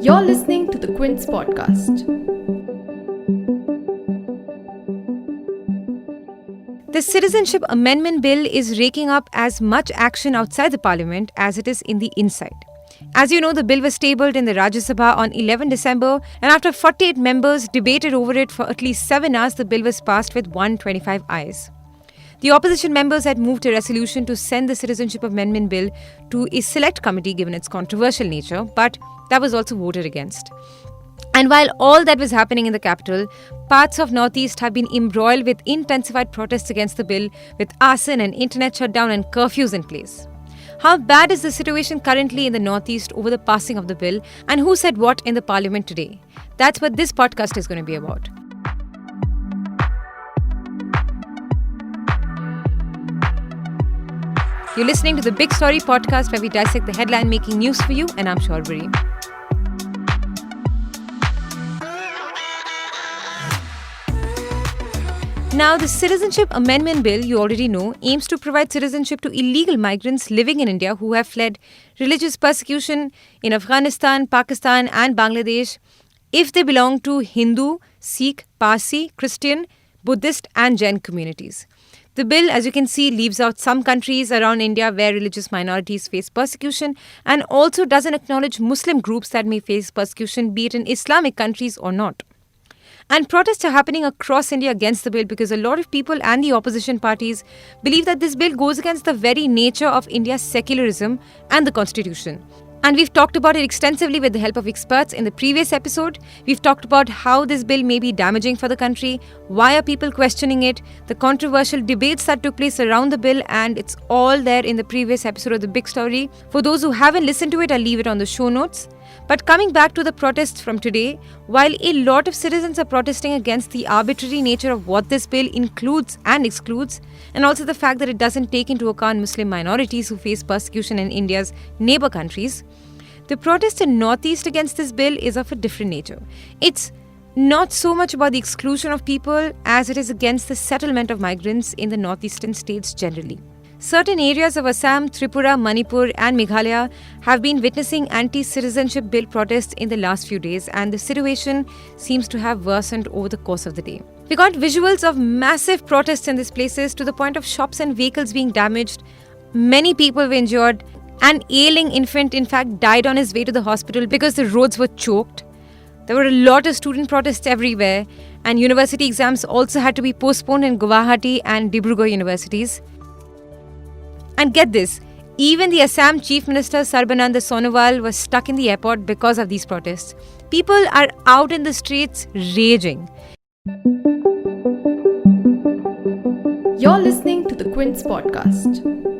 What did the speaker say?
You're listening to the Quint's podcast. The Citizenship Amendment Bill is raking up as much action outside the parliament as it is in the inside. As you know, the bill was tabled in the Rajya Sabha on 11 December, and after 48 members debated over it for at least 7 hours, the bill was passed with 125 ayes. The opposition members had moved a resolution to send the Citizenship Amendment Bill to a select committee given its controversial nature, but that was also voted against. And while all that was happening in the capital, parts of Northeast have been embroiled with intensified protests against the bill, with arson and internet shutdown and curfews in place. How bad is the situation currently in the Northeast over the passing of the bill, and who said what in the parliament today? That's what this podcast is going to be about. You're listening to the Big Story podcast, where we dissect the headline making news for you, and I'm Shorbury. Now, the Citizenship Amendment Bill, you already know, aims to provide citizenship to illegal migrants living in India who have fled religious persecution in Afghanistan, Pakistan and Bangladesh if they belong to Hindu, Sikh, Parsi, Christian, Buddhist and Jain communities. The bill, as you can see, leaves out some countries around India where religious minorities face persecution, and also doesn't acknowledge Muslim groups that may face persecution, be it in Islamic countries or not. And protests are happening across India against the bill because a lot of people and the opposition parties believe that this bill goes against the very nature of India's secularism and the constitution. And we've talked about it extensively with the help of experts in the previous episode. We've talked about how this bill may be damaging for the country, why are people questioning it, the controversial debates that took place around the bill, and it's all there in the previous episode of The Big Story. For those who haven't listened to it, I'll leave it on the show notes. But coming back to the protests from today, while a lot of citizens are protesting against the arbitrary nature of what this bill includes and excludes, and also the fact that it doesn't take into account Muslim minorities who face persecution in India's neighbour countries, the protest in Northeast against this bill is of a different nature. It's not so much about the exclusion of people as it is against the settlement of migrants in the northeastern states generally. Certain areas of Assam, Tripura, Manipur and Meghalaya have been witnessing anti-citizenship bill protests in the last few days, and the situation seems to have worsened over the course of the day. We got visuals of massive protests in these places to the point of shops and vehicles being damaged. Many people were injured. An ailing infant, in fact, died on his way to the hospital because the roads were choked. There were a lot of student protests everywhere, and university exams also had to be postponed in Guwahati and Dibrugarh universities. And get this, even the Assam Chief Minister Sarbananda Sonowal was stuck in the airport because of these protests. People are out in the streets raging. You're listening to the Quint's podcast.